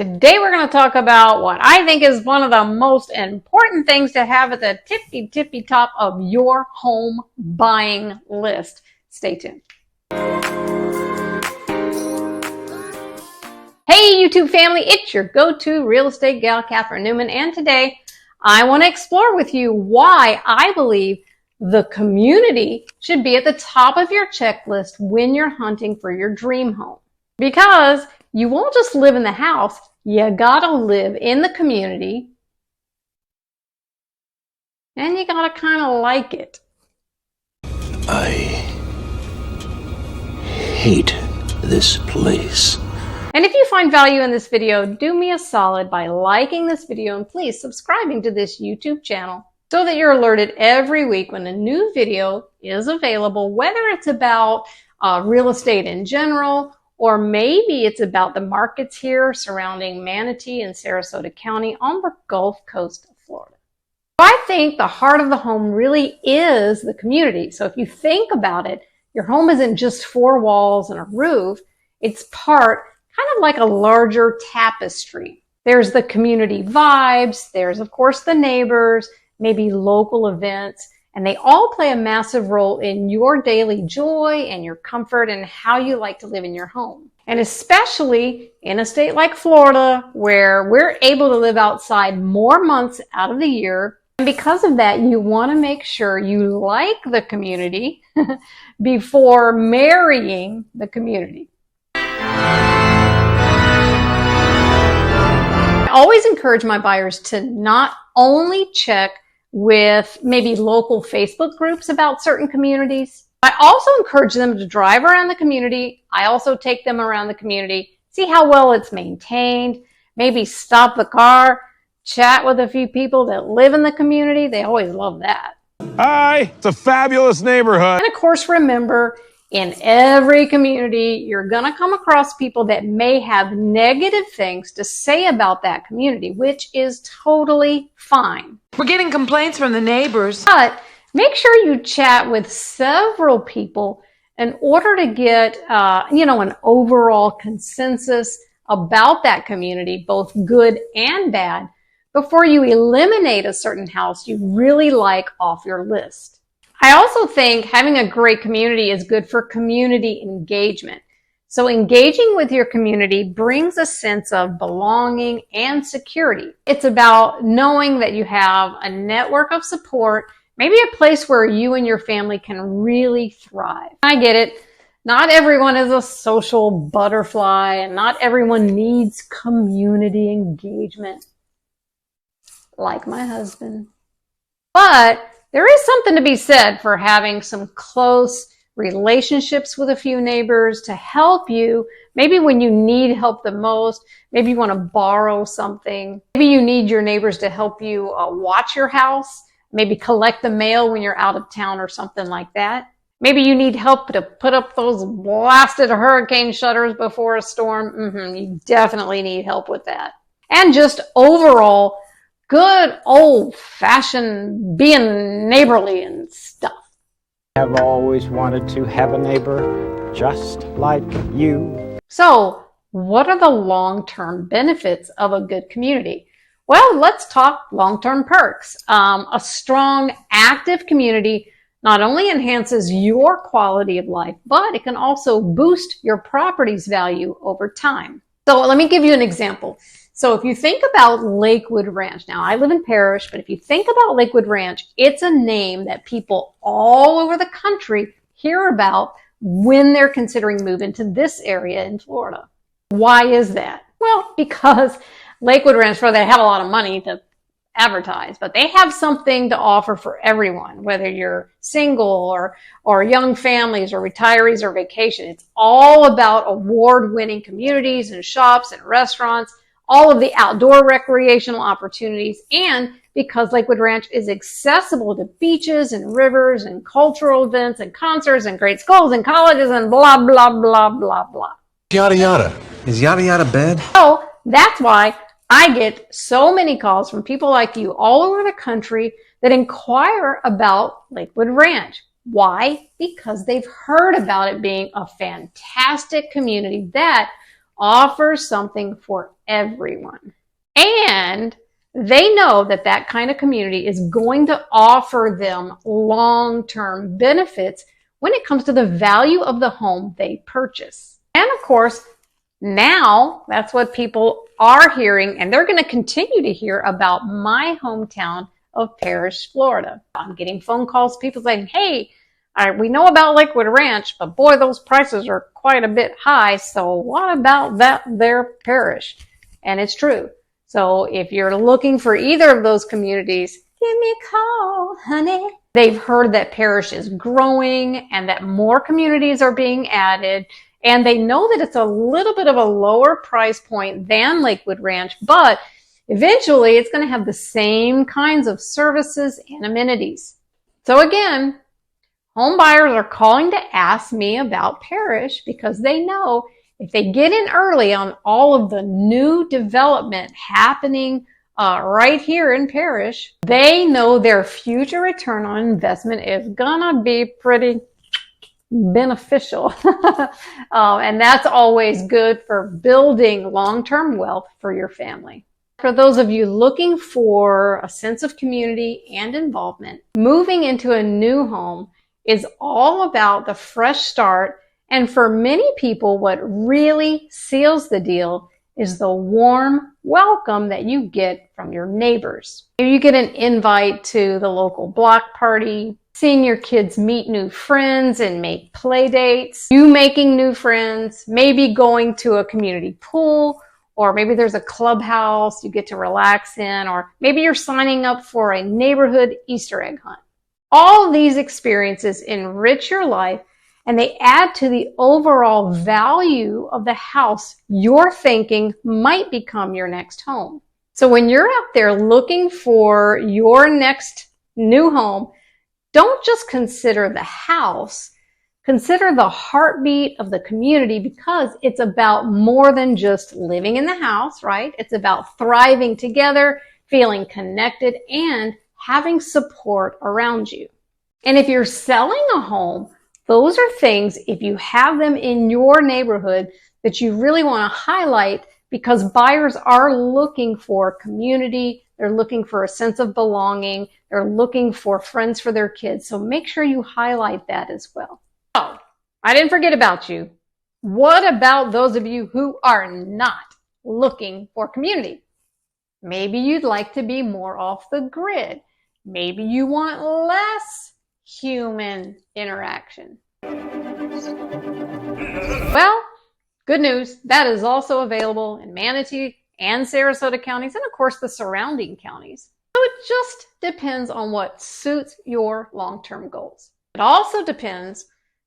Today we're going to talk about what I think is one of the most important things to have at the tippy top of your home buying list. Stay tuned. Hey YouTube family, it's your go-to real estate gal, Catherine Newman, and today I want to explore with you why I believe the community should be at the top of your checklist when you're hunting for your dream home. Because you won't just live in the house, you gotta live in the community, and you gotta kind of like it. I hate this place. And if you find value in this video, do me a solid by liking this video and please subscribing to this YouTube channel so that you're alerted every week when a new video is available, whether it's about real estate in general, or maybe it's about the markets here surrounding Manatee and Sarasota County on the Gulf Coast of Florida. I think the heart of the home really is the community. So if you think about it, your home isn't just four walls and a roof. It's part, kind of like a larger tapestry. There's the community vibes. There's, of course, the neighbors, maybe local events. And they all play a massive role in your daily joy and your comfort and how you like to live in your home. And especially in a state like Florida, where we're able to live outside more months out of the year. And because of that, you want to make sure you like the community before marrying the community. I always encourage my buyers to not only check with maybe local Facebook groups about certain communities. I also encourage them to drive around the community. I also take them around the community, see how well it's maintained, maybe stop the car, chat with a few people that live in the community. They always love that. Hi, it's a fabulous neighborhood. And of course, remember, in every community, you're going to come across people that may have negative things to say about that community, which is totally fine. We're getting complaints from the neighbors. But make sure you chat with several people in order to get, an overall consensus about that community, both good and bad, before you eliminate a certain house you really like off your list. I also think having a great community is good for community engagement. So engaging with your community brings a sense of belonging and security. It's about knowing that you have a network of support, maybe a place where you and your family can really thrive. I get it. Not everyone is a social butterfly, and not everyone needs community engagement, like my husband. But there is something to be said for having some close relationships with a few neighbors to help you. Maybe when you need help the most, maybe you want to borrow something. Maybe you need your neighbors to help you watch your house, maybe collect the mail when you're out of town or something like that. Maybe you need help to put up those blasted hurricane shutters before a storm. You definitely need help with that. And just overall, good old-fashioned being neighborly and stuff. I've always wanted to have a neighbor just like you. So, what are the long-term benefits of a good community? Well, let's talk long-term perks. A strong, active community not only enhances your quality of life, but it can also boost your property's value over time. So, let me give you an example. So if you think about Lakewood Ranch, now I live in Parrish, but if you think about Lakewood Ranch, it's a name that people all over the country hear about when they're considering moving to this area in Florida. Why is that? Well, because Lakewood Ranch, they have a lot of money to advertise, but they have something to offer for everyone, whether you're single or young families or retirees or vacation. It's all about award-winning communities and shops and restaurants, all of the outdoor recreational opportunities, and because Lakewood Ranch is accessible to beaches and rivers and cultural events and concerts and great schools and colleges and blah, blah, blah, blah, blah. Yada yada. Is yada yada bad? So that's why I get so many calls from people like you all over the country that inquire about Lakewood Ranch. Why? Because they've heard about it being a fantastic community that offers something for everyone. And they know that that kind of community is going to offer them long-term benefits when it comes to the value of the home they purchase. And of course, now that's what people are hearing, and they're going to continue to hear about my hometown of Parrish, Florida. I'm getting phone calls, people saying, hey, we know about Lakewood Ranch, but boy, those prices are quite a bit high. So what about that there Parrish? And it's true. So if you're looking for either of those communities, give me a call, honey. They've heard that Parrish is growing and that more communities are being added. And they know that it's a little bit of a lower price point than Lakewood Ranch, but eventually it's going to have the same kinds of services and amenities. So again, home buyers are calling to ask me about Parrish because they know if they get in early on all of the new development happening right here in Parrish, they know their future return on investment is gonna be pretty beneficial. And that's always good for building long-term wealth for your family. For those of you looking for a sense of community and involvement, moving into a new home is all about the fresh start. And for many people, what really seals the deal is the warm welcome that you get from your neighbors. You get an invite to the local block party, seeing your kids meet new friends and make play dates, you making new friends, maybe going to a community pool, or maybe there's a clubhouse you get to relax in, or maybe you're signing up for a neighborhood Easter egg hunt. All of these experiences enrich your life, and they add to the overall value of the house you're thinking might become your next home. So when you're out there looking for your next new home, don't just consider the house, consider the heartbeat of the community, because it's about more than just living in the house, right? It's about thriving together, feeling connected, and having support around you. And if you're selling a home, those are things, if you have them in your neighborhood, that you really want to highlight, because buyers are looking for community. They're looking for a sense of belonging. They're looking for friends for their kids. So make sure you highlight that as well. Oh, I didn't forget about you. What about those of you who are not looking for community? Maybe you'd like to be more off the grid. Maybe you want less human interaction. Well, good news. That is also available in Manatee and Sarasota counties, and of course the surrounding counties. So it just depends on what suits your long-term goals. It also depends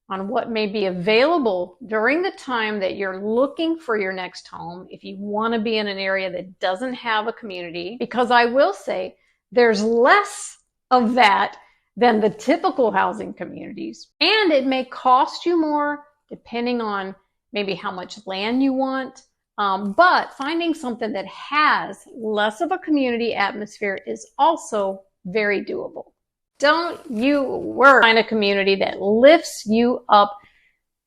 on what may be available during the time that you're looking for your next home, if you want to be in an area that doesn't have a community, because I will say there's less of that than the typical housing communities. And it may cost you more depending on maybe how much land you want. But finding something that has less of a community atmosphere is also very doable. Don't you worry. Find a community that lifts you up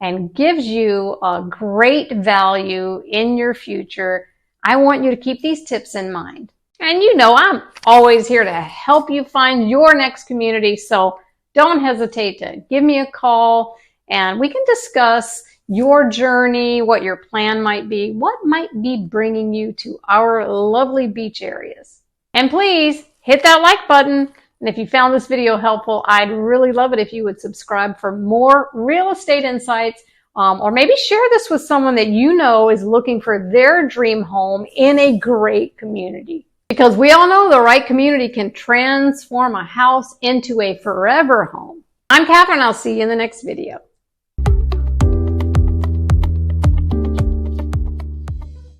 and gives you a great value in your future. I want you to keep these tips in mind. And you know, I'm always here to help you find your next community. So don't hesitate to give me a call and we can discuss your journey, what your plan might be, what might be bringing you to our lovely beach areas. And please hit that like button. And if you found this video helpful, I'd really love it if you would subscribe for more real estate insights, or maybe share this with someone that you know is looking for their dream home in a great community. Because we all know the right community can transform a house into a forever home. I'm Catherine. I'll see you in the next video.